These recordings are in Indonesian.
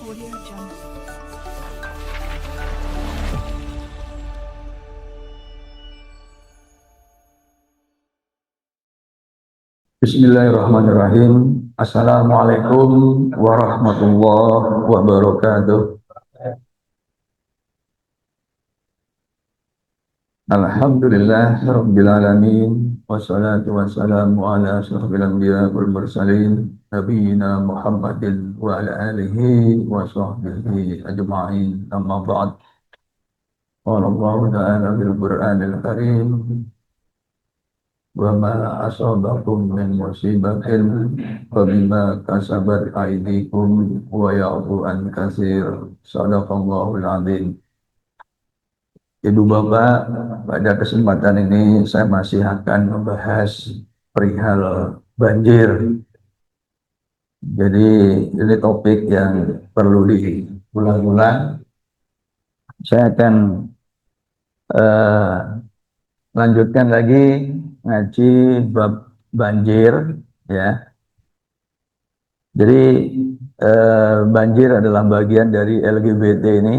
Audio Jungle. Bismillahirrahmanirrahim. Assalamualaikum warahmatullahi wabarakatuh. Alhamdulillah Rabbil Alamin. Wassalatu wassalamu ala asyrafil anbiya wal mursalin. Nabiyyina Muhammadin wa ala alihi wa sahbihi ajma'in. Amma ba'd. Qala Allah ta'ala bil Qur'anil Karim. Wa ma asabakum min musibatin fabima kasabat aydikum wa ya'fu an katsir. Shadaqallahul azim. Ibu Bapak, pada kesempatan ini saya masih akan membahas perihal banjir. Jadi ini topik yang perlu diulang-ulang. Saya akan eh, lanjutkan lagi ngaji bab banjir, ya. Jadi banjir adalah bagian dari LGBT ini,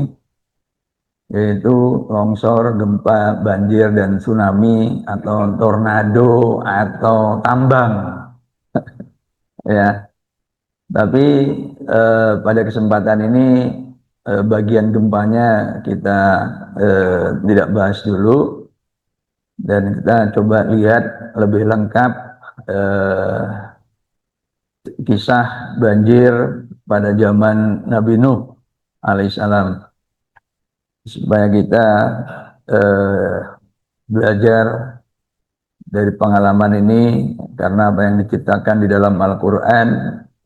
yaitu longsor, gempa, banjir, dan tsunami atau tornado atau tambang, ya. Tapi pada kesempatan ini bagian gempanya kita tidak bahas dulu, dan kita coba lihat lebih lengkap eh, kisah banjir pada zaman Nabi Nuh alaihissalam, supaya kita eh, belajar dari pengalaman ini, karena apa yang diceritakan di dalam Al-Quran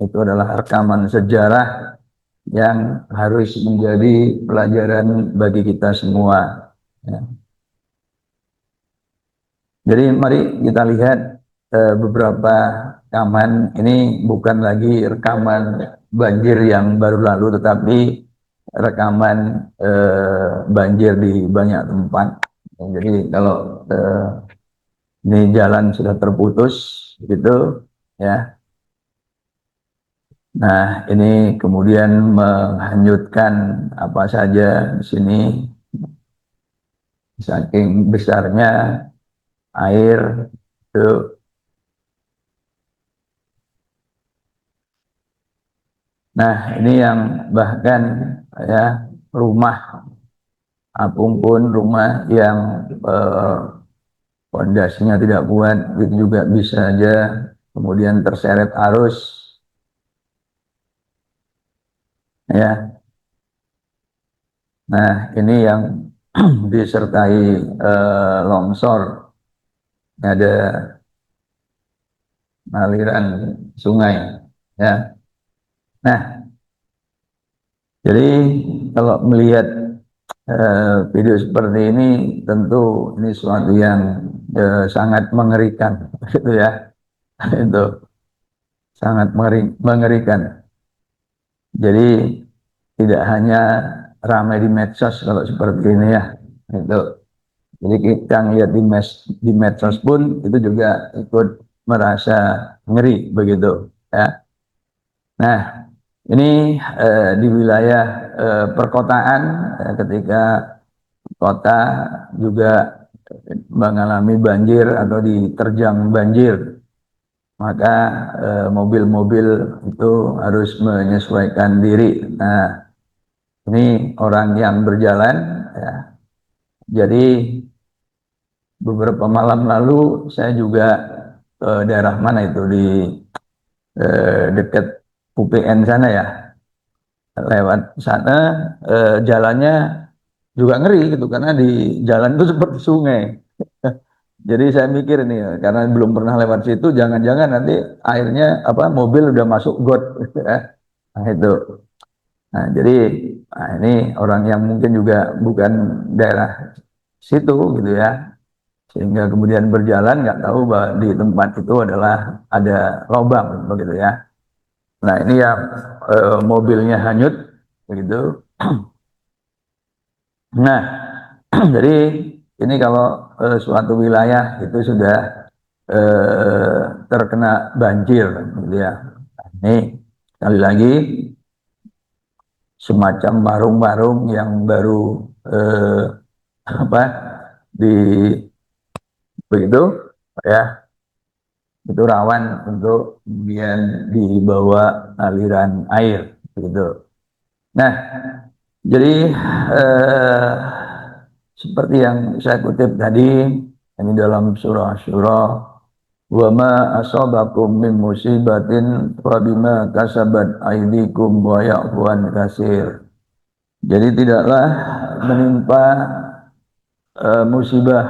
itu adalah rekaman sejarah yang harus menjadi pelajaran bagi kita semua, ya. Jadi mari kita lihat beberapa rekaman. Ini bukan lagi rekaman banjir yang baru lalu, tetapi rekaman banjir di banyak tempat. Jadi kalau ini jalan sudah terputus, gitu, ya. Nah, ini kemudian menghanyutkan apa saja di sini, saking besarnya air itu. Nah, ini yang bahkan, ya, rumah apung pun, rumah yang pondasinya tidak kuat itu juga bisa aja kemudian terseret arus, ya. Nah, ini yang disertai longsor, ada aliran sungai, ya. Nah, jadi kalau melihat video seperti ini, tentu ini sesuatu yang sangat mengerikan, gitu, ya. Itu sangat mengerikan. Jadi tidak hanya ramai di medsos kalau seperti ini, ya. Itu. Jadi kita lihat di medsos pun itu juga ikut merasa ngeri, begitu, ya. Nah, ini di wilayah perkotaan, ketika kota juga mengalami banjir atau diterjang banjir, maka mobil-mobil itu harus menyesuaikan diri. Nah, ini orang yang berjalan, ya. Jadi beberapa malam lalu saya juga ke daerah mana itu, di dekat UPN sana, ya. Lewat sana jalannya juga ngeri, gitu, karena di jalan itu seperti sungai. Jadi saya mikir ini, ya, karena belum pernah lewat situ, jangan-jangan nanti airnya apa, mobil udah masuk got, ya. Nah, itu. Nah, jadi ini orang yang mungkin juga bukan daerah situ, gitu, ya, sehingga kemudian berjalan nggak tahu bahwa di tempat itu adalah ada lubang, begitu, ya. Nah, ini yang mobilnya hanyut, begitu. Nah, jadi ini kalau suatu wilayah itu sudah terkena banjir, gitu, ya. Ini sekali lagi semacam warung-warung yang baru apa di begitu ya, itu rawan untuk kemudian dibawa aliran air gitu. Nah, jadi eh, seperti yang saya kutip tadi ini dalam surah Syura, wa ma asabakum min musibatin fa bima kasabat aydikum wa ya'fu an katsir. Jadi tidaklah menimpa musibah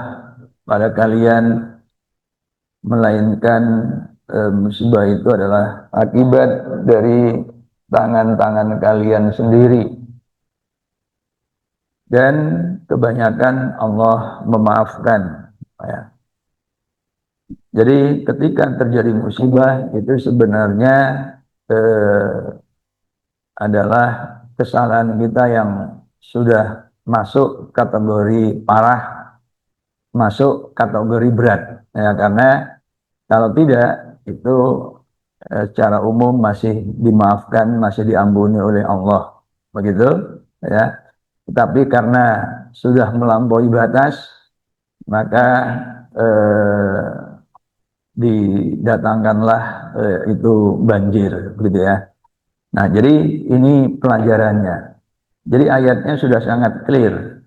pada kalian, melainkan musibah itu adalah akibat dari tangan-tangan kalian sendiri, dan kebanyakan Allah memaafkan ya. Jadi ketika terjadi musibah itu sebenarnya eh, adalah kesalahan kita yang sudah masuk kategori parah, masuk kategori berat ya, karena kalau tidak itu secara umum masih dimaafkan, masih diampuni oleh Allah begitu ya. Tetapi karena sudah melampaui batas, maka eh, didatangkanlah itu banjir gitu ya. Nah, jadi ini pelajarannya. Jadi ayatnya sudah sangat clear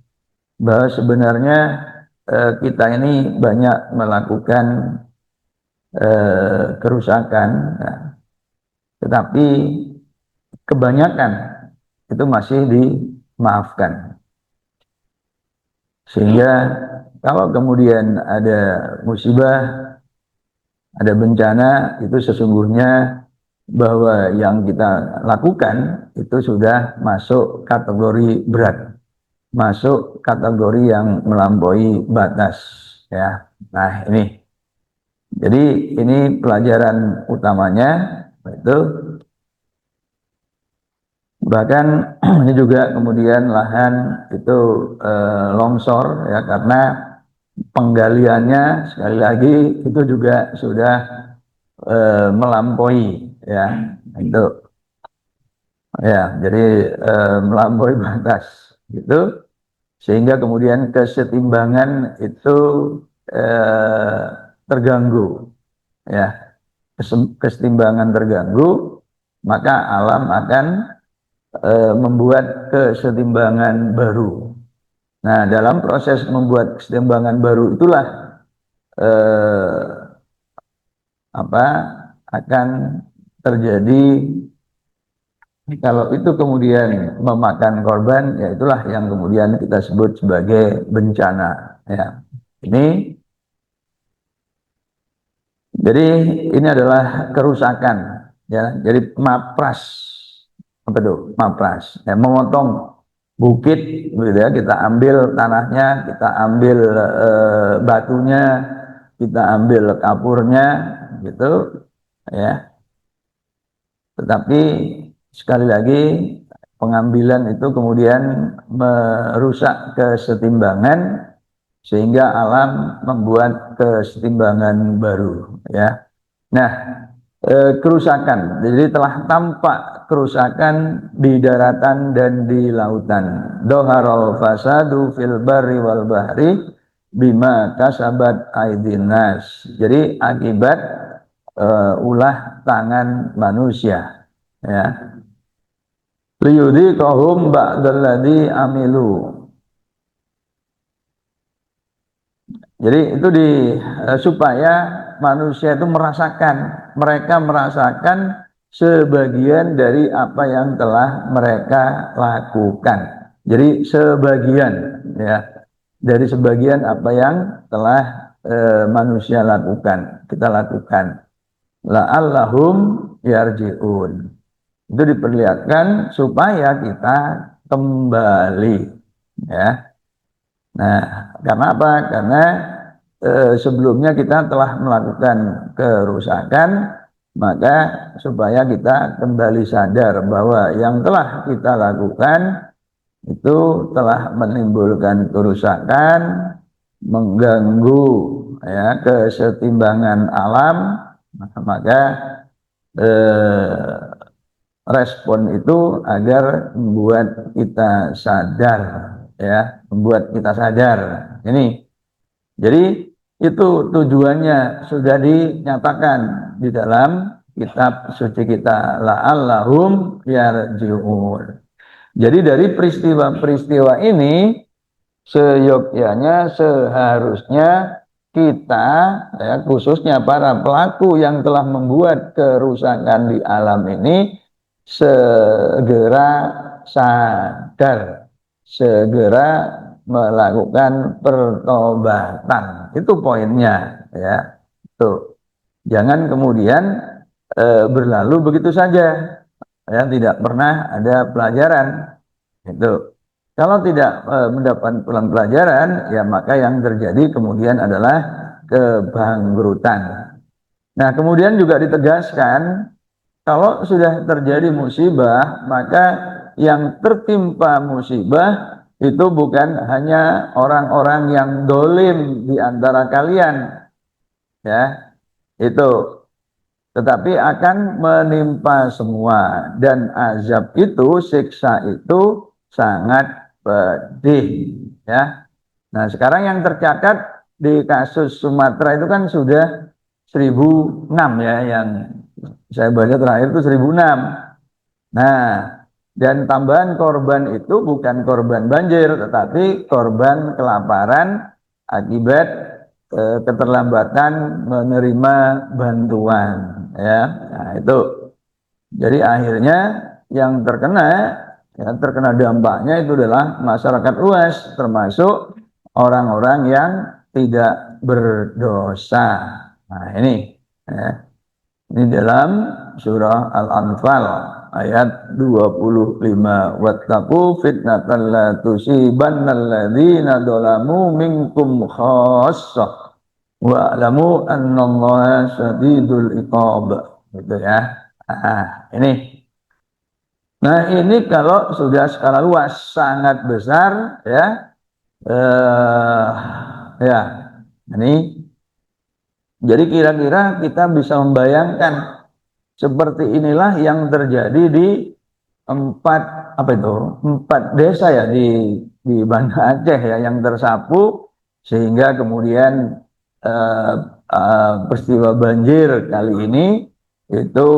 bahwa sebenarnya kita ini banyak melakukan kerusakan, nah, tetapi kebanyakan itu masih dimaafkan. Sehingga kalau kemudian ada musibah, ada bencana, itu sesungguhnya bahwa yang kita lakukan itu sudah masuk kategori berat, masuk kategori yang melampaui batas ya. Nah, ini. Jadi ini pelajaran utamanya itu. Bahkan ini juga kemudian lahan itu longsor ya, karena penggaliannya sekali lagi itu juga sudah melampaui ya, itu ya, jadi melampaui batas gitu, sehingga kemudian kesetimbangan itu eh, terganggu ya. Kesetimbangan terganggu, maka alam akan membuat kesetimbangan baru. Nah, dalam proses membuat kesetimbangan baru itulah eh, apa akan terjadi, kalau itu kemudian memakan korban, ya itulah yang kemudian kita sebut sebagai bencana ya. Ini jadi ini adalah kerusakan ya. Jadi mapras, apa itu mapras ya, memotong bukit gitu ya, kita ambil tanahnya, kita ambil batunya, kita ambil kapurnya gitu ya. Tetapi sekali lagi pengambilan itu kemudian merusak kesetimbangan, sehingga alam membuat kesetimbangan baru ya. Nah, kerusakan, jadi telah tampak kerusakan di daratan dan di lautan. Doharul fasadu fil barri wal bahri bima kasabat aydin nas. Jadi akibat ulah tangan manusia ya. Liyudhiqahum ba'dalladzi amilu. Jadi itu supaya manusia itu merasakan, mereka merasakan sebagian dari apa yang telah mereka lakukan. Jadi sebagian ya, dari sebagian apa yang telah manusia lakukan, kita lakukan. La'allahum yarji'un. Itu diperlihatkan supaya kita kembali ya. Nah, karena apa? Karena sebelumnya kita telah melakukan kerusakan, maka supaya kita kembali sadar bahwa yang telah kita lakukan itu telah menimbulkan kerusakan, mengganggu ya kesetimbangan alam, maka respon itu agar membuat kita sadar, ya, membuat kita sadar. Ini, jadi itu tujuannya sudah dinyatakan di dalam kitab suci kita, la'allahum yarji'un. Jadi dari peristiwa-peristiwa ini seyogyanya, seharusnya kita, ya, khususnya para pelaku yang telah membuat kerusakan di alam ini, segera sadar, segera melakukan pertobatan. Itu poinnya, ya. Tuh. Jangan kemudian berlalu begitu saja, ya, tidak pernah ada pelajaran. Itu. Kalau tidak mendapat pelajaran, ya maka yang terjadi kemudian adalah kebangkrutan. Nah, kemudian juga ditegaskan, kalau sudah terjadi musibah, maka yang tertimpa musibah itu bukan hanya orang-orang yang dolim di antara kalian, ya, itu, tetapi akan menimpa semua. Dan azab itu, siksa itu sangat pedih, ya. Nah, sekarang yang tercatat di kasus Sumatera itu kan sudah 1006, ya, yang saya baca terakhir itu 1006. Nah, dan tambahan korban itu bukan korban banjir, tetapi korban kelaparan akibat keterlambatan menerima bantuan, ya. Nah, itu. Jadi akhirnya yang terkena, ya, terkena dampaknya itu adalah masyarakat luas, termasuk orang-orang yang tidak berdosa. Nah, ini, ya. Ini dalam surah Al-Anfal ayat 25. Wattaqu fitnatan la tusibannal ladzina dzalamu minkum khassah wa alamu annallaha syadidul iqab. Gitu, ya. Ini. Nah, ini kalau sudah skala luas sangat besar, ya. Ya. Ini, jadi kira-kira kita bisa membayangkan seperti inilah yang terjadi di empat desa, ya, di Banda Aceh, ya, yang tersapu sehingga kemudian peristiwa banjir kali ini itu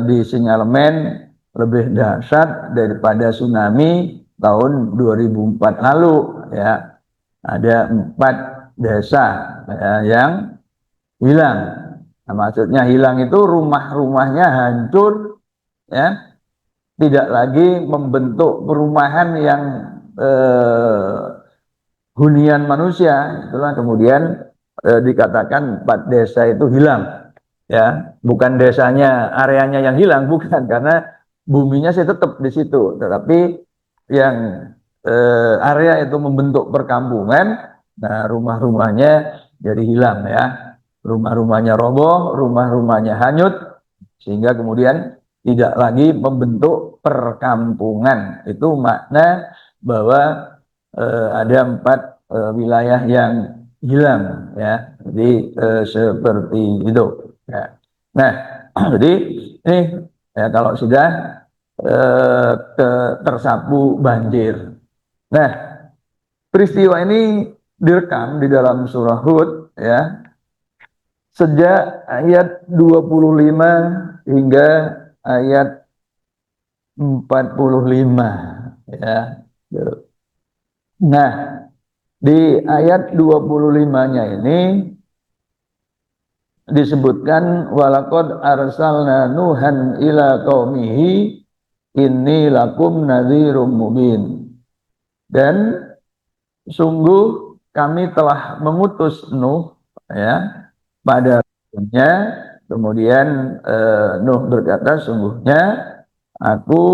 di sinyalemen lebih dahsyat daripada tsunami tahun 2004 lalu, ya. Ada 4 desa, ya, yang hilang. Nah, maksudnya hilang itu rumah-rumahnya hancur, ya, tidak lagi membentuk perumahan yang hunian manusia. Itulah kemudian dikatakan 4 desa itu hilang, ya. Bukan desanya, areanya yang hilang, bukan, karena buminya sih tetap di situ, tetapi yang area itu membentuk perkampungan. Nah, rumah-rumahnya jadi hilang, ya. Rumah-rumahnya roboh, rumah-rumahnya hanyut, sehingga kemudian tidak lagi membentuk perkampungan. Itu makna bahwa ada 4 wilayah yang hilang, ya. Jadi seperti itu, ya. Nah, jadi ini, ya, kalau sudah tersapu banjir. Nah, peristiwa ini direkam di dalam surah Hud, ya, sejak ayat 25 hingga ayat 45, ya. Nah, di ayat 25-nya ini disebutkan walaqad arsalna nuhan ila qaumihi inni lakum nadhirum mubin. Dan sungguh kami telah mengutus Nuh, ya, pada kaumnya. Kemudian Nuh berkata, sungguhnya aku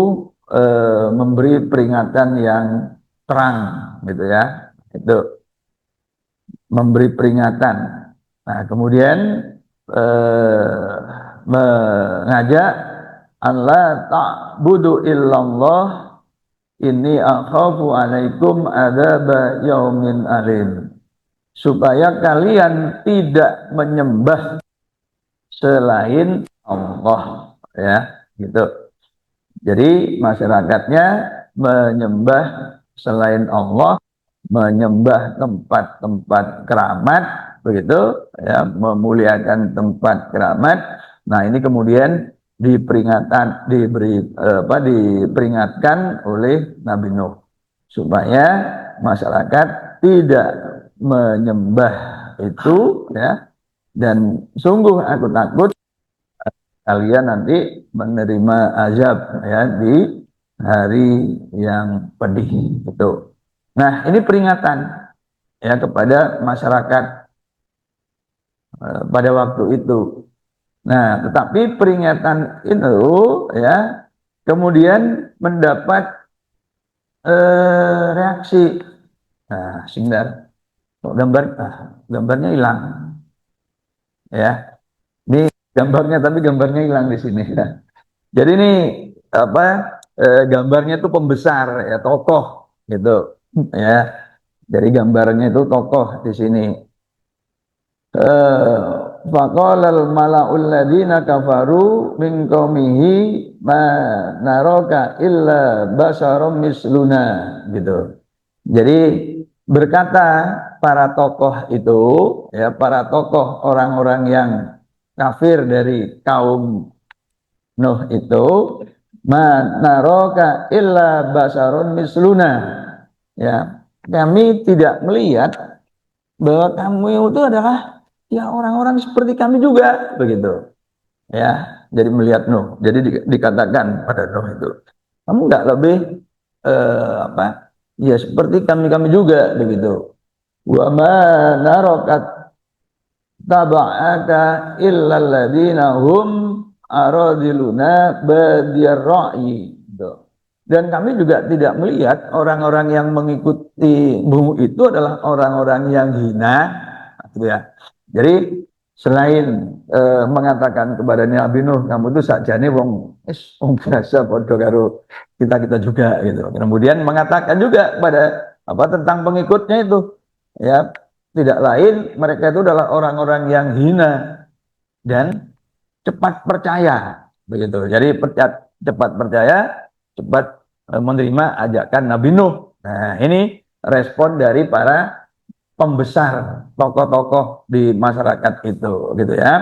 memberi peringatan yang terang, gitu, ya. Itu memberi peringatan. Nah, kemudian mengajak Allah ta'budu illallah inni akhafu alaikum adzaba yaumin alim, supaya kalian tidak menyembah selain Allah, ya, gitu. Jadi masyarakatnya menyembah selain Allah, menyembah tempat-tempat keramat, begitu ya, memuliakan tempat keramat. Nah, ini kemudian diperingatkan oleh Nabi Nuh supaya masyarakat tidak menyembah itu ya, dan sungguh aku takut kalian nanti menerima azab ya di hari yang pedih itu. Nah, ini peringatan ya kepada masyarakat pada waktu itu. Nah, tetapi peringatan itu ya kemudian mendapat reaksi. Nah, singdar, gambarnya hilang ya. Ini gambarnya, tapi gambarnya hilang di sini. Jadi ini apa, gambarnya itu pembesar ya, tokoh gitu ya. Jadi gambarnya itu tokoh di sini. Faqalal mala'ul ladzina kafaru min qaumihi ma naraka illa basyarum misluna gitu. Jadi berkata para tokoh itu ya, para tokoh orang-orang yang kafir dari kaum Nuh itu, manaroka illa basarun misluna, ya, kami tidak melihat bahwa kamu itu adalah ya orang-orang seperti kami juga, begitu ya. Jadi melihat Nuh, jadi dikatakan pada Nuh itu, kamu nggak lebih apa ya, seperti kami-kami juga, begitu. Wa ma narokat taba'aka illal ladina hum aradiluna badiyar ra'yi. Dan kami juga tidak melihat orang-orang yang mengikutimu itu adalah orang-orang yang hina, gitu ya. Jadi selain mengatakan kepada Nabi Nuh, kamu itu sakjane wong biasa padha karo kita-kita juga, gitu. Kemudian mengatakan juga pada apa tentang pengikutnya itu, ya, tidak lain mereka itu adalah orang-orang yang hina dan cepat percaya, begitu. Jadi cepat percaya, cepat menerima ajakan Nabi Nuh. Nah, ini respon dari para pembesar, tokoh-tokoh di masyarakat itu, gitu ya.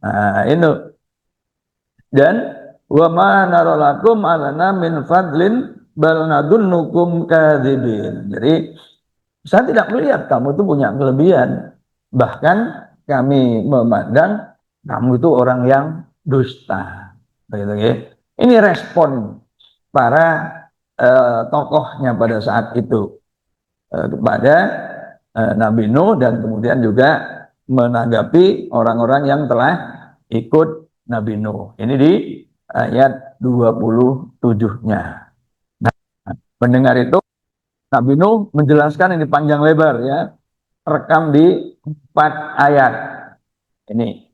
Nah, itu. Dan wa ma naralakum alana min fadlin bal nadunnukum kadzibin. Jadi saya tidak melihat kamu itu punya kelebihan. Bahkan kami memandang kamu itu orang yang dusta. Begitu ya. Ini respon para tokohnya pada saat itu kepada Nabi Nuh, dan kemudian juga menanggapi orang-orang yang telah ikut Nabi Nuh. Ini di ayat 27-nya. Nah, mendengar itu Nabi Nuh menjelaskan ini panjang lebar ya, rekam di 4 ayat ini.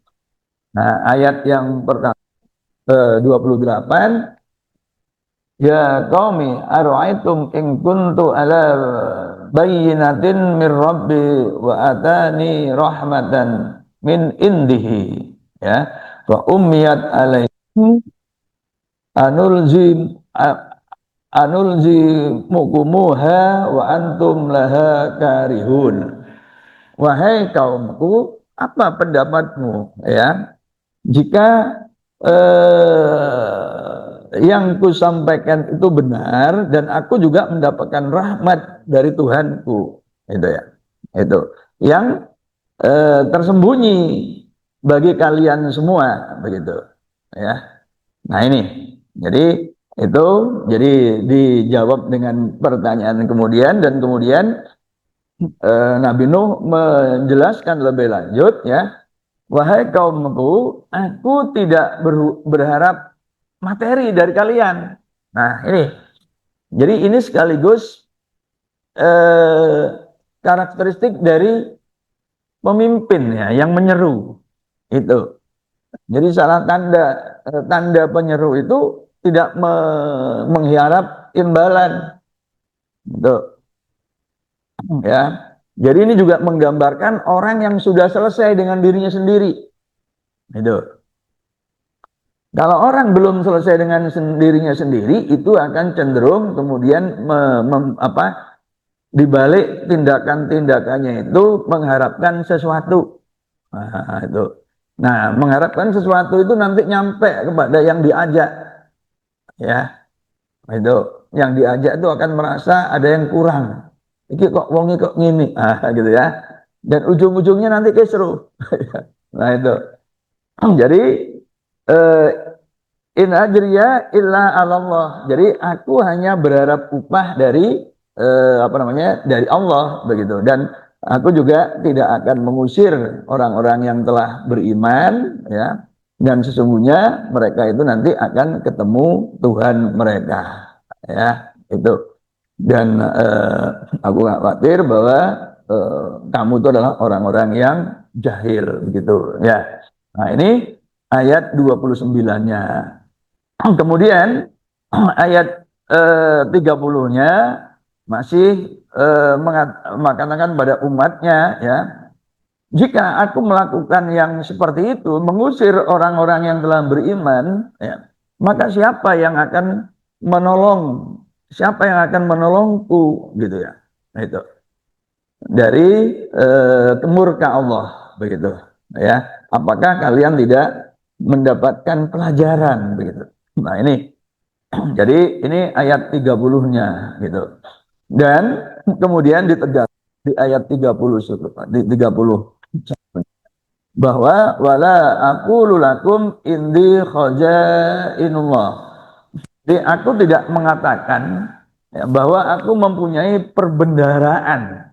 Nah, ayat yang pertama 28, ya qaumi ara'aitum in kuntu ala bayyinatin min rabbi wa atani rahmatan min indihi, ya, wa ummiyat alaihi anulzim anulzimukumuha wa antum laha karihun. Wahai kaumku, apa pendapatmu ya jika yang kusampaikan itu benar dan aku juga mendapatkan rahmat dari Tuhanku, itu ya, itu yang tersembunyi bagi kalian semua, begitu ya. Nah, ini jadi itu, jadi dijawab dengan pertanyaan kemudian, dan kemudian Nabi Nuh menjelaskan lebih lanjut ya, wahai kaumku, aku tidak berharap materi dari kalian. Nah, ini jadi ini sekaligus karakteristik dari pemimpin ya yang menyeru itu. Jadi salah tanda penyeru itu tidak mengharap imbalan, gitu ya. Jadi ini juga menggambarkan orang yang sudah selesai dengan dirinya sendiri, itu. Kalau orang belum selesai dengan sendirinya sendiri, itu akan cenderung kemudian dibalik tindakan-tindakannya itu mengharapkan sesuatu. Nah, itu. Nah, mengharapkan sesuatu itu nanti nyampe kepada yang diajak, ya. Itu yang diajak itu akan merasa ada yang kurang. Iki kok wongi kok ngini, gitu ya. Dan ujung-ujungnya nanti kisruh. Nah itu. Jadi eh, in ajriya illa Allah. Jadi aku hanya berharap upah dari dari Allah begitu. Dan aku juga tidak akan mengusir orang-orang yang telah beriman, ya. Dan sesungguhnya mereka itu nanti akan ketemu Tuhan mereka, ya. Itu. Dan aku nggak khawatir bahwa kamu itu adalah orang-orang yang jahil begitu, ya. Nah, ini ayat 29-nya. Kemudian ayat 30-nya masih mengatakan pada umatnya, ya, jika aku melakukan yang seperti itu, mengusir orang-orang yang telah beriman, ya, maka siapa yang akan menolong? Siapa yang akan menolongku, gitu ya? Nah, itu dari murka Allah, begitu, ya. Apakah kalian tidak mendapatkan pelajaran, begitu? Nah, ini jadi ini ayat 30-nya, gitu. Dan kemudian ditegas di ayat 30 di 30 bahwa wala aku lulakum indi khazainullah. Jadi aku tidak mengatakan, ya, bahwa aku mempunyai perbendaharaan,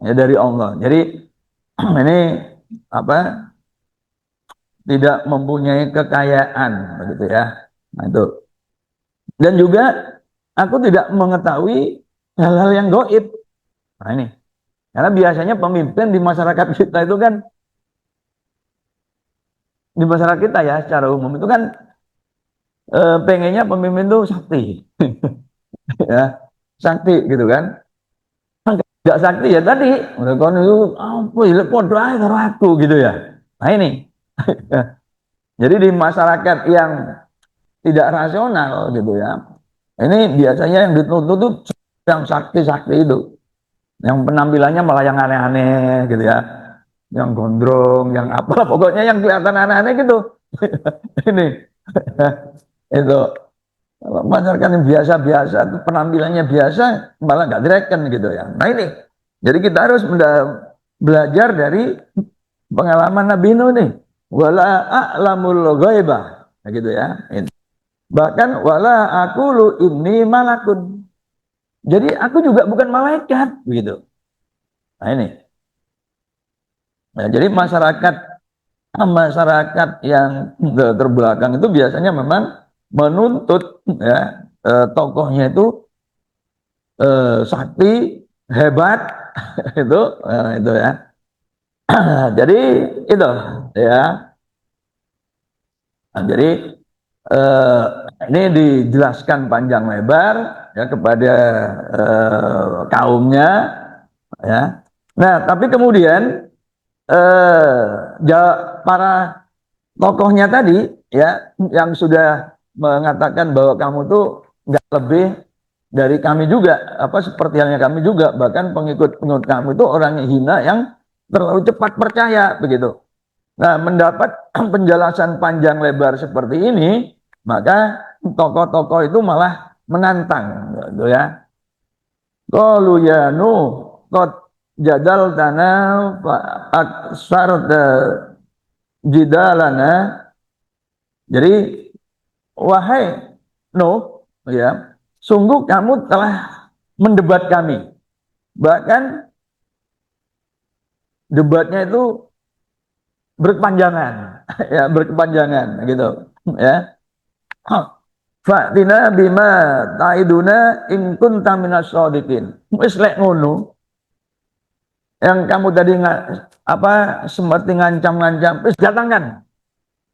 ya, dari Allah. Jadi ini apa? Tidak mempunyai kekayaan, begitu ya. Nah, itu. Dan juga aku tidak mengetahui hal-hal yang gaib. Nah, ini. Karena biasanya pemimpin di masyarakat kita itu kan, di masyarakat kita ya secara umum itu kan pengennya pemimpin itu sakti. Ya, sakti gitu kan. Tidak sakti ya tadi, mereka itu apa ya podo ae karo aku gitu ya. Nah, ini. Jadi di masyarakat yang tidak rasional gitu ya. Ini biasanya yang dituntut itu yang sakti-sakti itu. Yang penampilannya malah yang aneh-aneh gitu ya. Yang gondrong, yang apa, pokoknya yang kelihatan aneh-aneh gitu. Ini itu. Kalau masyarakat yang biasa-biasa, penampilannya biasa, malah nggak direken gitu ya. Nah, ini. Jadi kita harus belajar dari pengalaman Nabi Nuh nih. Wala a'lamul ghaibah. Nah, gitu ya. Bahkan wala aqulu inni malakun. Jadi aku juga bukan malaikat, begitu. Nah, ini. Nah, jadi masyarakat yang terbelakang itu biasanya memang menuntut, ya, tokohnya itu sakti, hebat, itu ya. Jadi itu, ya. Nah, jadi eh, ini dijelaskan panjang lebar, ya, kepada kaumnya, ya. Nah, tapi kemudian para tokohnya tadi, ya, yang sudah mengatakan bahwa kamu tuh nggak lebih dari kami juga, apa seperti halnya kami juga, bahkan pengikut-pengikut kamu itu orang yang hina yang terlalu cepat percaya, begitu. Nah, mendapat penjelasan panjang lebar seperti ini, maka tokoh-tokoh itu malah menantang, gitu ya. Qalu ya Nuh, qad jadal tanah aksar jidalana. Jadi, wahai Nuh, ya, sungguh kamu telah mendebat kami. Bahkan debatnya itu berkepanjangan, ya, berkepanjangan gitu, ya. Fa'tina bima ta'iduna in kunta minas shadiqin. Wis lek ngono, yang kamu tadi seperti ngancam-ngancam, wis datangkan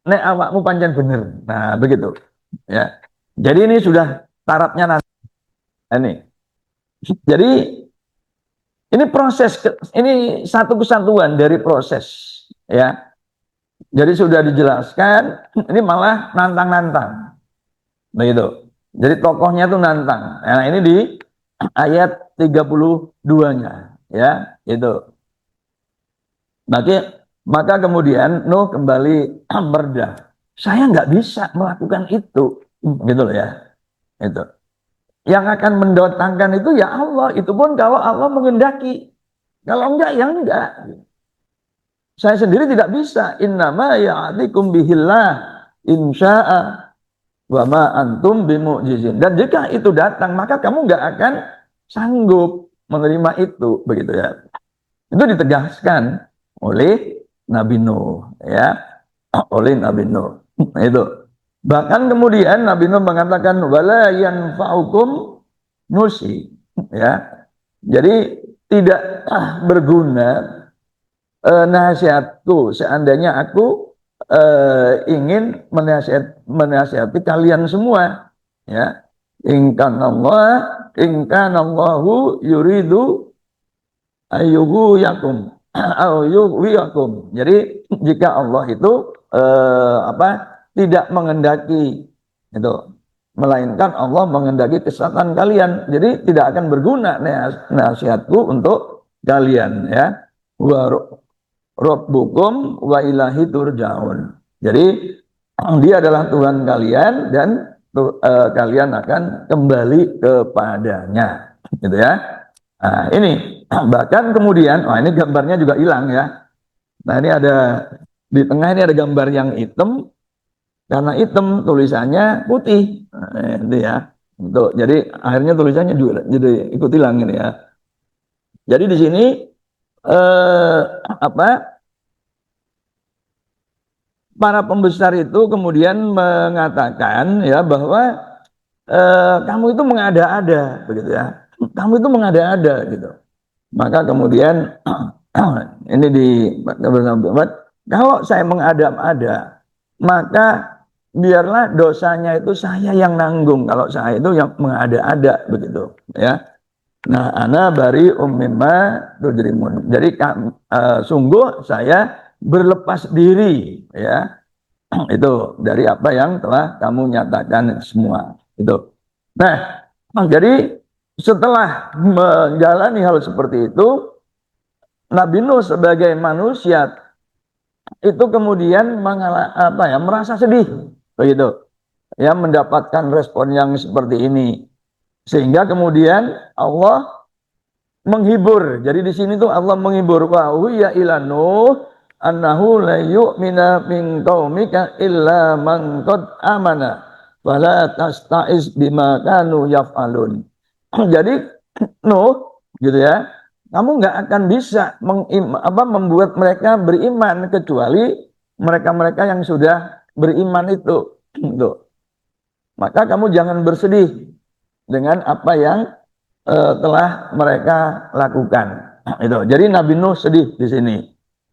nek awakmu pancen bener. Nah, begitu. Ya. Jadi ini sudah syaratnya nanti. Ini. Jadi ini proses, ini satu kesatuan dari proses, ya. Jadi sudah dijelaskan, ini malah nantang-nantang. Begitu. Jadi tokohnya tuh nantang. Nah, ini di ayat 32-nya, ya, itu. Maka kemudian Nuh kembali berdah. Saya nggak bisa melakukan itu, gitu loh ya. Itu. Yang akan mendatangkan itu ya Allah. Itu pun kalau Allah mengendaki. Kalau enggak ya enggak. Saya sendiri tidak bisa. Innama ya'atikum bihillah insya'a wa ma antum bimu'jizin. Dan jika itu datang, maka kamu nggak akan sanggup menerima itu, begitu ya. Itu ditegaskan oleh Nabi Nuh, ya, oleh Nabi Nuh. Itu. Bahkan kemudian Nabi Nuh mengatakan wala yanfa'ukum nusi, ya. Jadi tidak berguna nasihatku seandainya aku ingin menasihati kalian semua, ya. Inkanallahu yuridu ayyuhu yakum yakum. Jadi jika Allah itu tidak mengendaki itu, melainkan Allah mengendaki kesesatan kalian. Jadi tidak akan berguna nasihatku untuk kalian, ya. Wa rabbukum wa ilahi turja'un. Jadi dia adalah Tuhan kalian dan kalian akan kembali kepadanya, gitu ya. Nah, ini bahkan kemudian, ini gambarnya juga hilang ya. Nah, ini ada di tengah ini ada gambar yang hitam, karena hitam tulisannya putih, itu ya. Untuk jadi akhirnya tulisannya juga jadi ikut hilang ini ya. Jadi di sini eh, apa? Para pembesar itu kemudian mengatakan ya bahwa kamu itu mengada-ada, begitu ya. Kamu itu mengada-ada gitu. Maka kemudian ini di kalau saya mengada-ada, maka biarlah dosanya itu saya yang nanggung. Kalau saya itu yang mengada-ada, begitu ya. Nah, ana bari mimma tujrimun. Jadi sungguh saya berlepas diri, ya. Itu dari apa yang telah kamu nyatakan semua. Itu. Nah, jadi setelah menjalani hal seperti itu, Nabi Nuh sebagai manusia itu kemudian merasa sedih, begitu. Ya, mendapatkan respon yang seperti ini. Sehingga kemudian Allah menghibur. Jadi di sini tuh Allah menghibur, wa ya ila Nuh annahu la yu'mina min qaumika illa man qad amana fala tasta'iz bima kanu yaf'alun. Jadi Nuh, gitu ya, kamu nggak akan bisa membuat mereka beriman kecuali mereka-mereka yang sudah beriman itu. Gitu. Maka kamu jangan bersedih dengan apa yang telah mereka lakukan. Itu. Jadi Nabi Nuh sedih di sini.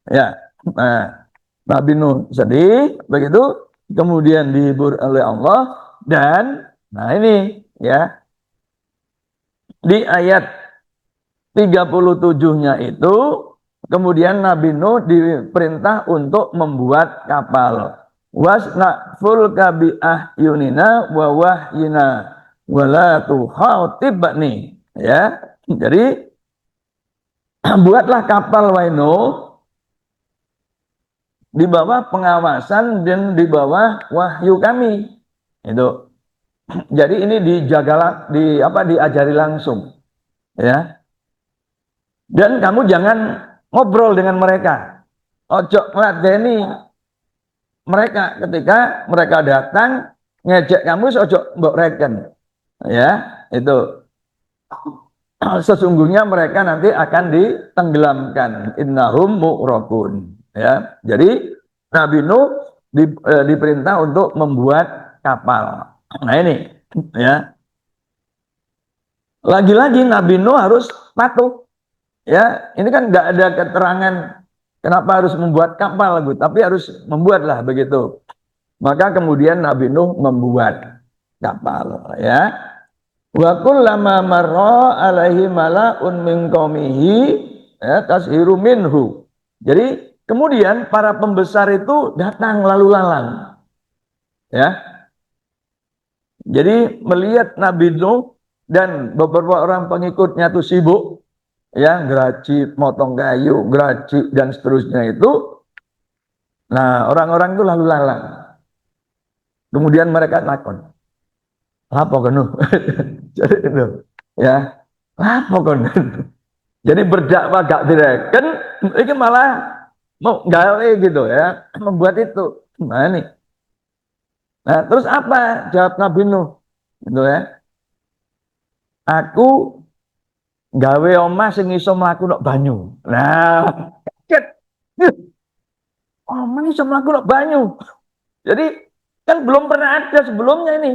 Ya. Nah, Nabi Nuh sedih, begitu, kemudian dihibur oleh Allah dan nah ini ya, di ayat 37-nya itu kemudian Nabi Nuh diperintah untuk membuat kapal. Wasna fulka bi ahyunina wa wahyina wala tuhautibni, ya. Jadi buatlah kapal Waino di bawah pengawasan dan di bawah wahyu kami. Itu. Jadi ini dijagalah, diajari langsung, ya. Dan kamu jangan ngobrol dengan mereka. Ojo ngeladeni mereka ketika mereka datang ngejek kamu, ojo mbok reken. Ya, itu. Sesungguhnya mereka nanti akan ditenggelamkan. Innahum mu'raqun. Ya, jadi Nabi Nuh diperintah untuk membuat kapal. Nah ini, ya. Lagi-lagi Nabi Nuh harus patuh. Ya, ini kan nggak ada keterangan kenapa harus membuat kapal, tapi harus membuatlah begitu. Maka kemudian Nabi Nuh membuat kapal, ya. Wa kullama marra alaihi mala'un min qaumihi ya tashiru minhu. Jadi Kemudian para pembesar itu datang lalu lalang, ya. Jadi melihat Nabi Nuh dan beberapa orang pengikutnya tuh sibuk, ya, geracik, motong kayu, geracik dan seterusnya itu. Nah, orang-orang itu lalu lalang. Kemudian mereka takon, apa kono? Jadi itu, ya, apa kono? Jadi berdakwah gak direken, ini malah mau gawe gitu ya, membuat itu. Nah ini. Nah, terus apa jawab Nabi Nuh? Gitu ya. Aku gawe omah sing iso mlaku nok banyu. Nah, kaget. Omah iso mlaku nok banyu. Jadi kan belum pernah ada sebelumnya ini.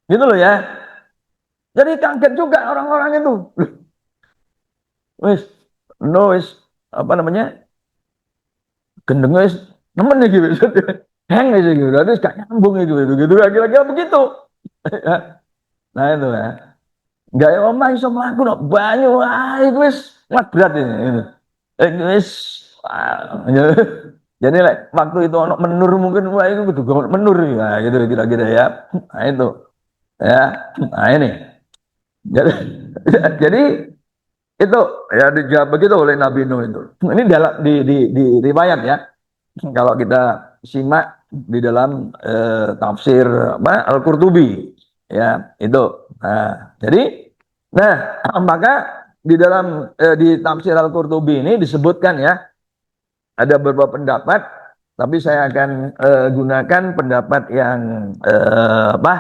Gitu loh ya. Jadi kaget juga orang-orang itu. Wis, no wis apa namanya? Gendeng wis nemen iki wis. Heng wis iki. Berarti gak nyambung itu gitu. Kira-kira begitu. Nah itu ya. Gak omah iso mlaku nok banyu. Ah, itu wis berat ini. Gitu. Wis jadi waktu itu ono menur mungkin wah itu kudu menur ya gitu kira-kira ya. Nah itu ya. Nah ini. Jadi jadi itu ya dijawab begitu oleh Nabi Nuh itu. Ini dalam di riwayat ya. Kalau kita simak di dalam tafsir apa Al-Qurtubi ya itu. Nah, jadi nah maka di dalam di tafsir Al-Qurtubi ini disebutkan ya ada beberapa pendapat tapi saya akan gunakan pendapat yang apa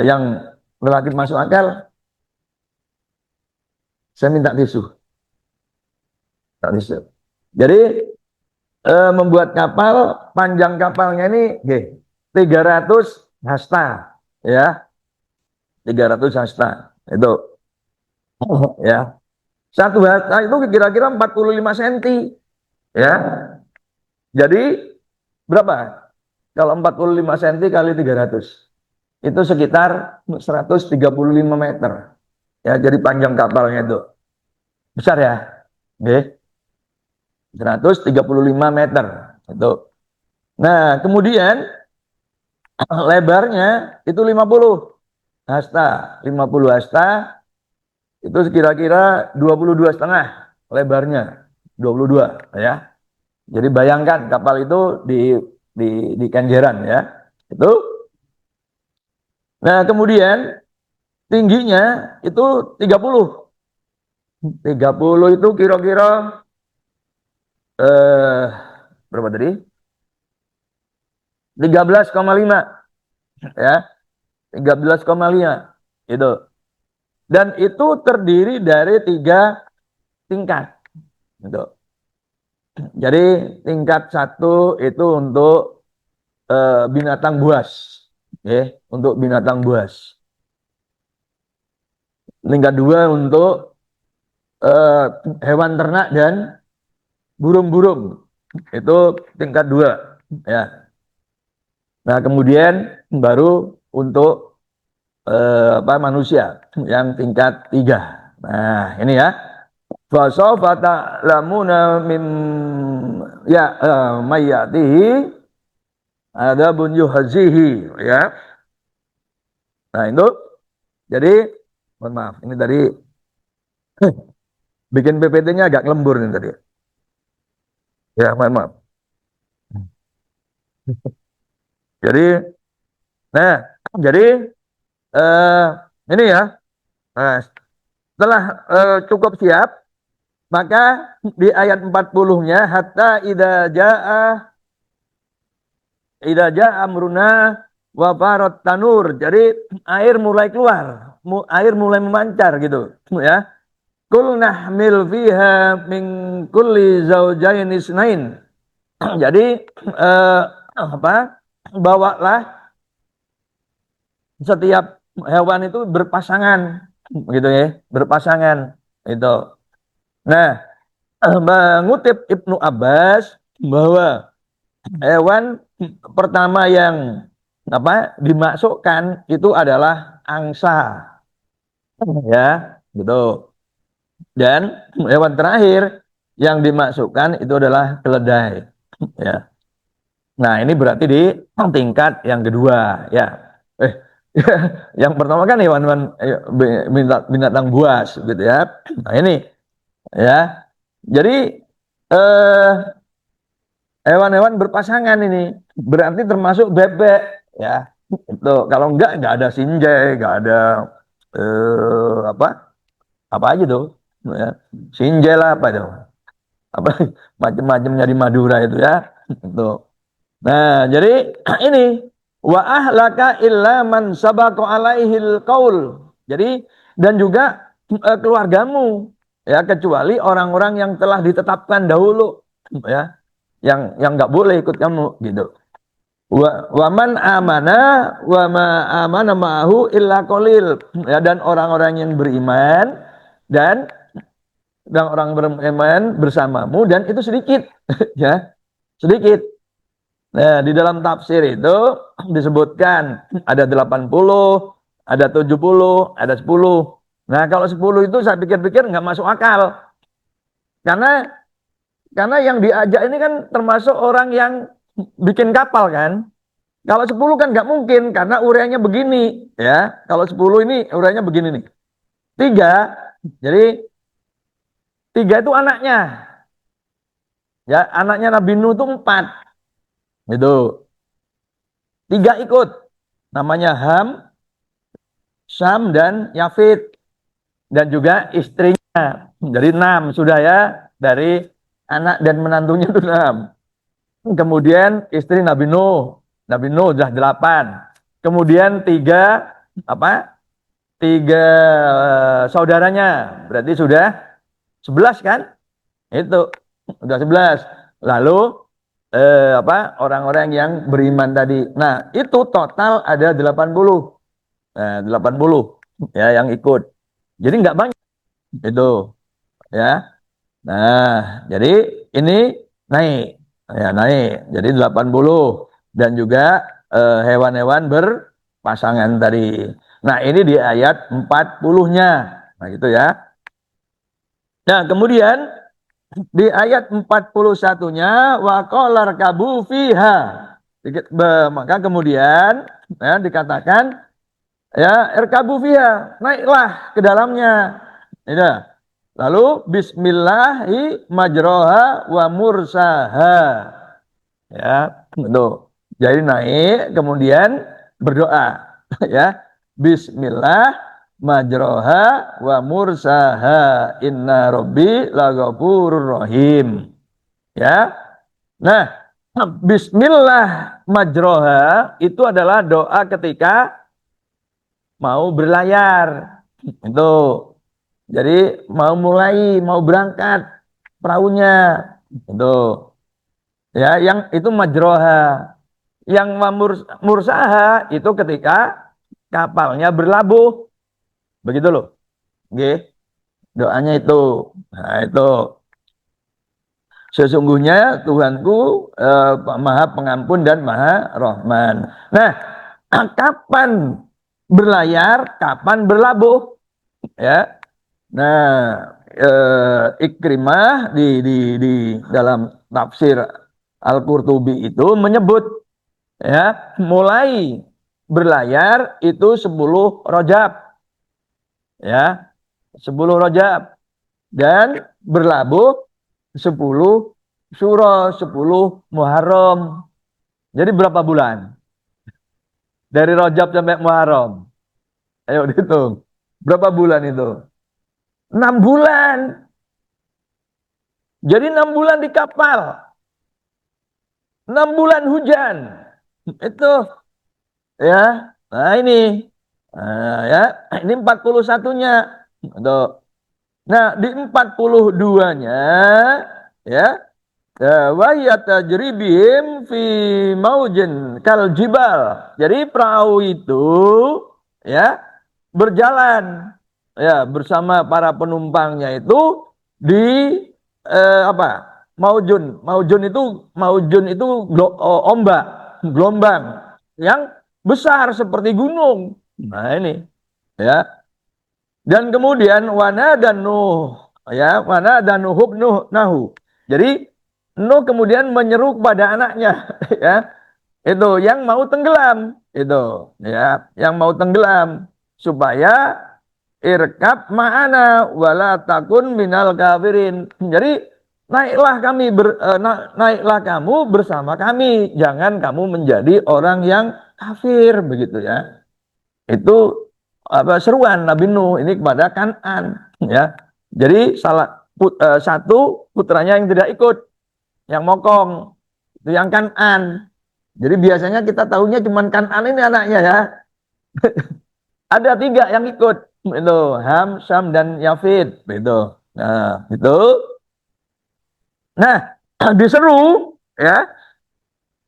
yang relatif masuk akal. Saya minta tisu. Tak tisu. Jadi membuat kapal, panjang kapalnya ini 300 hasta ya, 300 hasta itu ya. Satu hasta itu kira-kira 45 cm ya. Jadi berapa? Kalau 45 cm kali 300 itu sekitar 135 meter ya. Jadi panjang kapalnya itu besar ya. Oke. 135 meter itu. Nah, kemudian lebarnya itu 50 hasta. 50 hasta itu kira-kira 22,5 lebarnya. 22 ya. Jadi bayangkan kapal itu di Kenjeran ya. Itu. Nah, kemudian tingginya itu 30. 30 itu kira-kira eh berapa tadi? 13,5 ya. 13,5 itu. Dan itu terdiri dari 3 tingkat. Gitu. Jadi tingkat 1 itu untuk binatang buas, untuk binatang buas. Tingkat 2 untuk eh, hewan ternak dan burung-burung. Itu tingkat 2, ya. Nah kemudian baru untuk apa manusia yang tingkat 3. Nah ini ya. Fasawfa ta'lamuna mim ya mayatihi adabun yuhazihi ya. Nah itu jadi mohon maaf ini tadi bikin PPT-nya agak lembur nih tadi. Ya mohon maaf. Jadi nah jadi eh, ini ya. Nah, setelah cukup siap maka di ayat 40-nya hatta idza jaa amruna wa farat tanur. Jadi air mulai keluar, air mulai memancar gitu ya. Kul nahmil fiha min kulli zaujain isnain. Jadi apa? Bawalah setiap hewan itu berpasangan gitu ya, berpasangan itu. Nah, mengutip Ibnu Abbas bahwa hewan pertama yang apa dimasukkan itu adalah angsa ya gitu dan hewan terakhir Yang dimasukkan itu adalah keledai. Ya. Nah, ini berarti di tingkat yang kedua, ya. Eh, yang pertama kan hewan-hewan binatang buas, gitu ya. Nah, ini, ya. Jadi eh, hewan-hewan berpasangan ini berarti termasuk bebek, ya. Itu kalau enggak ada sinjai, enggak ada apa aja tuh, ya. Sinjai lah apa itu, apa macam-macamnya di Madura itu, ya. Itu. Nah, jadi ini wa ahlaka illa man sabaqa alaihil qaul. Jadi dan juga keluargamu, ya, kecuali orang-orang yang telah ditetapkan dahulu, ya, yang nggak boleh ikut kamu, gitu. Wa man amana wa ma amana ma'ahu illa qalil, ya, dan orang-orang yang beriman dan orang beriman bersamamu dan itu sedikit, ya, sedikit. Nah, di dalam tafsir itu disebutkan ada 80, ada 70, ada 10. Nah, kalau 10 itu saya pikir-pikir nggak masuk akal. Karena yang diajak ini kan termasuk orang yang bikin kapal kan. Kalau 10 kan nggak mungkin karena uraiannya begini, ya. Kalau 10 ini uraiannya begini nih. 3, jadi 3 itu anaknya. Ya, anaknya Nabi Nuh itu 4. Itu. 3 ikut. Namanya Ham, Syam dan Yafid dan juga istrinya. Jadi 6 sudah, ya, dari anak dan menantunya itu 6. Kemudian istri Nabi Nuh. Nabi Nuh sudah 8. Kemudian 3 apa? 3 saudaranya. Berarti sudah 11 kan? Itu sudah 11. Lalu orang-orang yang beriman tadi. Nah, itu total ada 80. Nah, 80, ya, yang ikut. Jadi nggak banyak itu, ya. Nah, jadi ini naik, ya, naik. Jadi 80 dan juga hewan-hewan berpasangan tadi. Nah, ini di ayat 40-nya. Nah, gitu, ya. Nah, kemudian di ayat 41-nya wa qala rkabu fiha. Maka kemudian, ya, dikatakan, ya, irkabu fiha, naiklah ke dalamnya. Ya. Lalu bismillahi majroha wa mursaha. Ya, itu. Jadi naik kemudian berdoa, ya. Bismillah majroha wa mursaha inna rabbi laghafurur rahim. Ya. Nah, bismillah majroha itu adalah doa ketika mau berlayar. Itu. Jadi mau berangkat perahunya. Itu. Ya, yang itu majroha. Yang mursaha itu ketika kapalnya berlabuh. Begitu loh. Oke. Doanya itu. Nah, itu. Sesungguhnya Tuhanku Maha Pengampun dan Maha Rahman. Nah, kapan berlayar, kapan berlabuh? Ya. Nah, Ikrimah di dalam tafsir Al-Qurtubi itu menyebut, ya, mulai berlayar itu 10 Rajab, ya, 10 Rajab dan berlabuh 10 Syuro, 10 Muharram. Jadi berapa bulan? Dari Rajab sampai Muharram. Ayo dihitung. Berapa bulan itu? 6 bulan. Jadi 6 bulan di kapal. 6 bulan hujan. Itu, ya. Nah, ini. Nah, ya, ini 41-nya. Tuh. Nah, di 42-nya, ya, wa yatajribihim fi maujin kal jibal. Jadi perahu itu, ya, berjalan, ya, bersama para penumpangnya itu di apa? Maujun itu ombak, gelombang yang besar seperti gunung. Nah, ini, ya. Dan kemudian wana dan Nuh. Ya, mana ada Nuh Nahu. Jadi Nuh kemudian menyeru kepada anaknya, ya, itu yang mau tenggelam, itu, ya, yang mau tenggelam supaya irkab ma'ana wala takun minal kafirin. Jadi naiklah kamu bersama kami, jangan kamu menjadi orang yang kafir, begitu ya. Itu apa seruan Nabi Nuh ini kepada Kan'an, ya. Jadi satu putranya yang tidak ikut, yang mokong, itu yang Kan'an. Jadi biasanya kita tahunya cuma Kan'an ini anaknya, ya. Ada tiga yang ikut, itu Ham, Syam, dan Yafid, itu. Nah, itu. Nah, diseru, ya.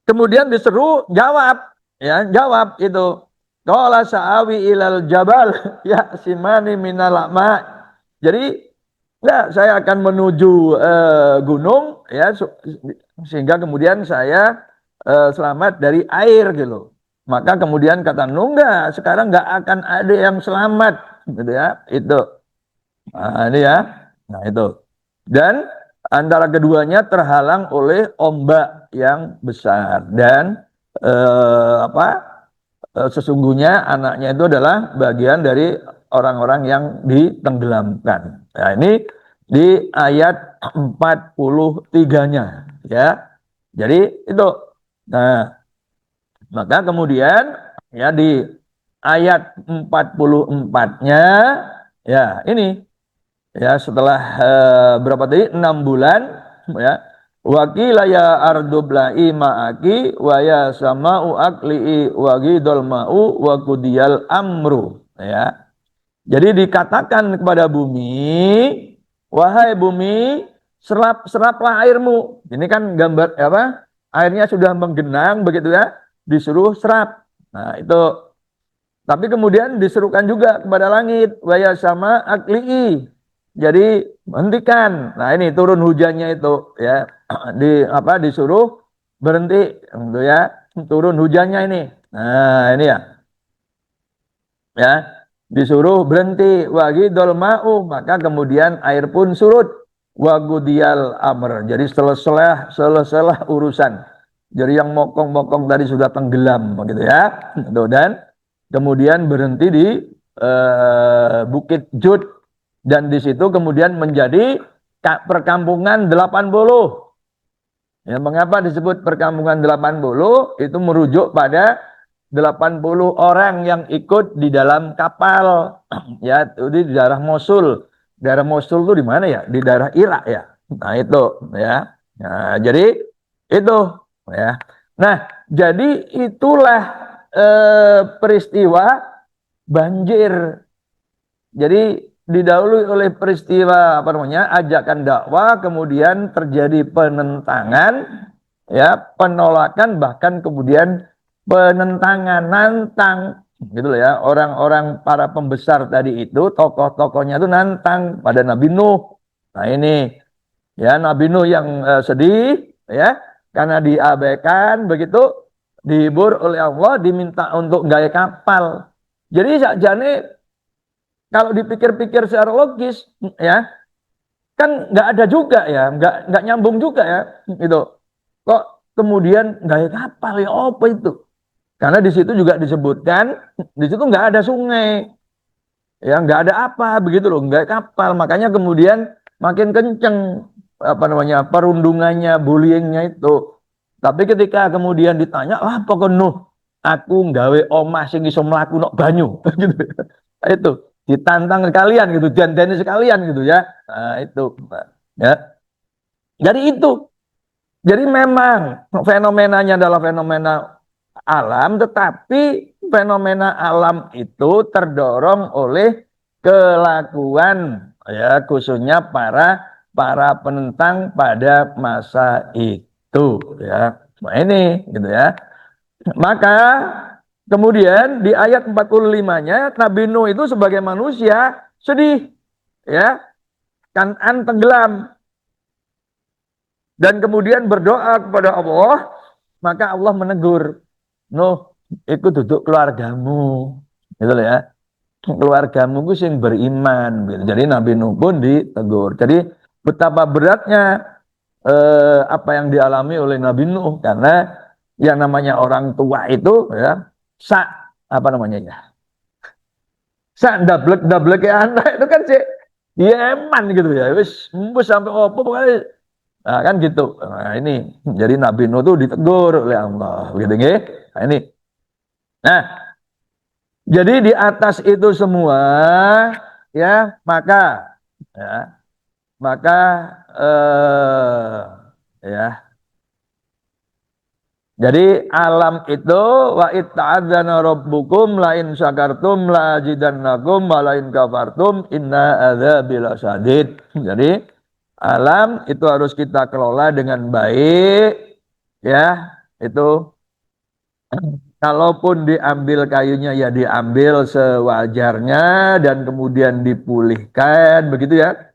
Kemudian diseru jawab, ya, jawab itu. Qala sa'awi ilal jabal ya simani minal ma. Jadi ya saya akan menuju gunung, ya, sehingga kemudian saya selamat dari air gitu. Maka kemudian kata Nuh, enggak, sekarang enggak akan ada yang selamat, gitu ya. Itu. Nah, ini ya. Nah, itu. Dan antara keduanya terhalang oleh ombak yang besar dan apa? Sesungguhnya anaknya itu adalah bagian dari orang-orang yang ditenggelamkan. Nah, ini di ayat 43-nya, ya. Jadi itu. Nah, maka kemudian ya di ayat 44-nya, ya, ini, ya, setelah berapa tadi, 6 bulan, ya, wakila ya ardubla'i ma'aki wa ya sama'u akli'i wa ghidol ma'u wa kudiyal amru, ya. Jadi dikatakan kepada bumi, wahai bumi, seraplah airmu. Ini kan gambar apa, airnya sudah menggenang, begitu ya, disuruh serap. Nah, itu. Tapi kemudian diserukan juga kepada langit, waya sama akli'i. Jadi hentikan. Nah, ini turun hujannya itu, ya. Disuruh berhenti, gitu ya. Turun hujannya ini. Nah, ini ya. Ya. Disuruh berhenti, wagi dolma'u, maka kemudian air pun surut. Wagudiyal amr. Jadi selesai urusan. Jadi yang mokong-mokong tadi sudah tenggelam, begitu ya. Dan kemudian berhenti di Bukit Jud, dan di situ kemudian menjadi perkampungan 80. Ya, mengapa disebut perkampungan 80? Itu merujuk pada 80 orang yang ikut di dalam kapal. Ya, itu di daerah Mosul. Daerah Mosul itu di mana ya? Di daerah Irak, ya. Nah, itu, ya. Nah, jadi itu, ya. Nah, jadi itulah peristiwa banjir. Jadi didahului oleh peristiwa apa namanya, ajakan dakwah, kemudian terjadi penentangan, ya, penolakan, bahkan kemudian penentangan, nantang, gitu loh, ya. Orang-orang para pembesar tadi itu, tokoh-tokohnya itu nantang pada Nabi Nuh. Nah, ini, ya, Nabi Nuh yang sedih, ya, karena diabaikan, begitu, dihibur oleh Allah, diminta untuk gaya kapal. Jadi sakjane kalau dipikir-pikir secara logis, ya, kan nggak ada juga, ya, nggak nyambung juga, ya, itu. Kok kemudian gaya kapal, ya, apa itu? Karena di situ juga disebutkan, di situ nggak ada sungai, ya, nggak ada apa, begitu loh, nggak kapal. Makanya kemudian makin kenceng apa namanya perundungannya, bullyingnya itu. Tapi ketika kemudian ditanya, ah, pokok Nuh, aku nggawe omah sing iso mlaku nok banyu, gitu. Itu ditantang sekalian gitu, dan sekalian gitu, ya. Nah, itu, ya. Jadi itu. Jadi memang fenomenanya adalah fenomena alam, tetapi fenomena alam itu terdorong oleh kelakuan, ya, khususnya para para penentang pada masa itu, ya. Nah, ini, gitu ya. Maka kemudian di ayat 45-nya Nabi Nuh itu sebagai manusia sedih, ya. Kan'an tenggelam dan kemudian berdoa kepada Allah, maka Allah menegur, Nuh, ikut duduk keluargamu, gitu loh, ya. keluargamu ku sing beriman gitu. Jadi Nabi Nuh pun ditegur. Jadi betapa beratnya apa yang dialami oleh Nabi Nuh karena yang namanya orang tua itu ya sak apa namanya ya sak dablek dablek anak itu kan sih ya eman gitu ya wis embus sampai opo pokoknya nah, kan gitu. Nah, ini jadi Nabi Nuh tuh ditegur oleh Allah gitu nggih. Nah, ini. Nah, jadi di atas itu semua ya ya maka ya jadi alam itu wa itta'adzana rabbukum la in syakartum la azidannakum wa la in kafartum inna adzabi lasyadid. Jadi alam itu harus kita kelola dengan baik ya. Itu kalaupun diambil kayunya ya diambil sewajarnya dan kemudian dipulihkan begitu ya.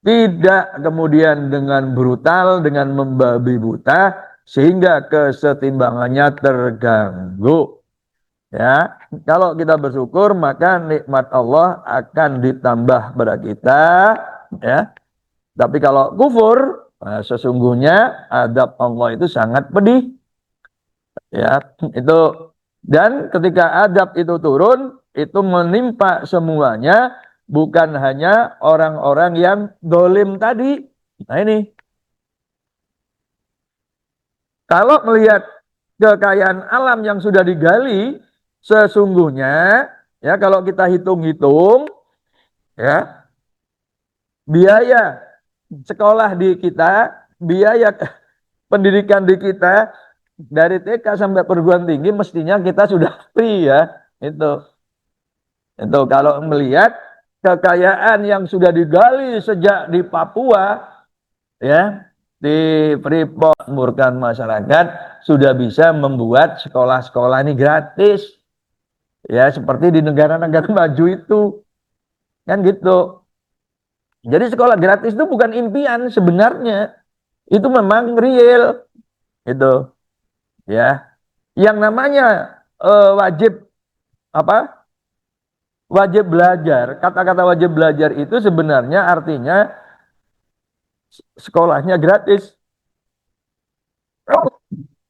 Tidak kemudian dengan brutal, dengan membabi buta, sehingga kesetimbangannya terganggu. Ya, kalau kita bersyukur maka nikmat Allah akan ditambah pada kita. Ya, tapi kalau kufur, nah, sesungguhnya adab Allah itu sangat pedih. Ya, itu dan ketika adab itu turun, itu menimpa semuanya, bukan hanya orang-orang yang dolim tadi. Nah ini, kalau melihat kekayaan alam yang sudah digali, sesungguhnya ya kalau kita hitung-hitung, ya biaya sekolah di kita, biaya pendidikan di kita dari TK sampai perguruan tinggi mestinya kita sudah free ya. Itu kalau melihat kekayaan yang sudah digali sejak di Papua ya, di Freeport murkan masyarakat sudah bisa membuat sekolah-sekolah ini gratis. Ya, seperti di negara-negara maju itu. Kan gitu. Jadi sekolah gratis itu bukan impian sebenarnya. Itu memang real. Itu ya. Yang namanya wajib apa? Wajib belajar. Kata-kata wajib belajar itu sebenarnya artinya sekolahnya gratis.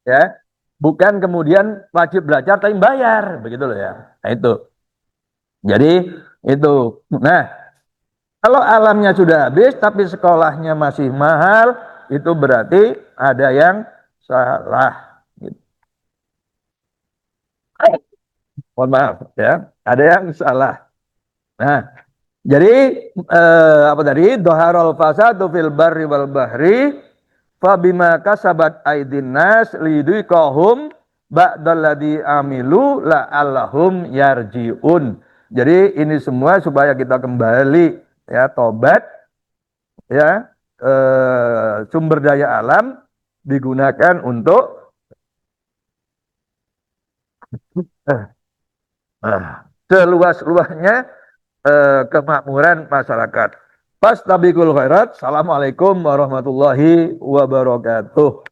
Ya. Bukan kemudian wajib belajar tapi bayar, begitu loh ya. Nah, itu. Jadi itu. Nah, kalau alamnya sudah habis tapi sekolahnya masih mahal, itu berarti ada yang salah. Gitu. Mohon maaf ya, ada yang salah. Nah, jadi apa tadi? Doharul fasadu fil barri wal bahri fabima kasabat aidin nas liduqahum ba'dalladzi amilu la'allahum yarjiun. Jadi ini semua supaya kita kembali ya tobat ya sumber daya alam digunakan untuk eh, seluas-luasnya kemakmuran masyarakat. Fastabiqul khairat. Assalamualaikum warahmatullahi wabarakatuh.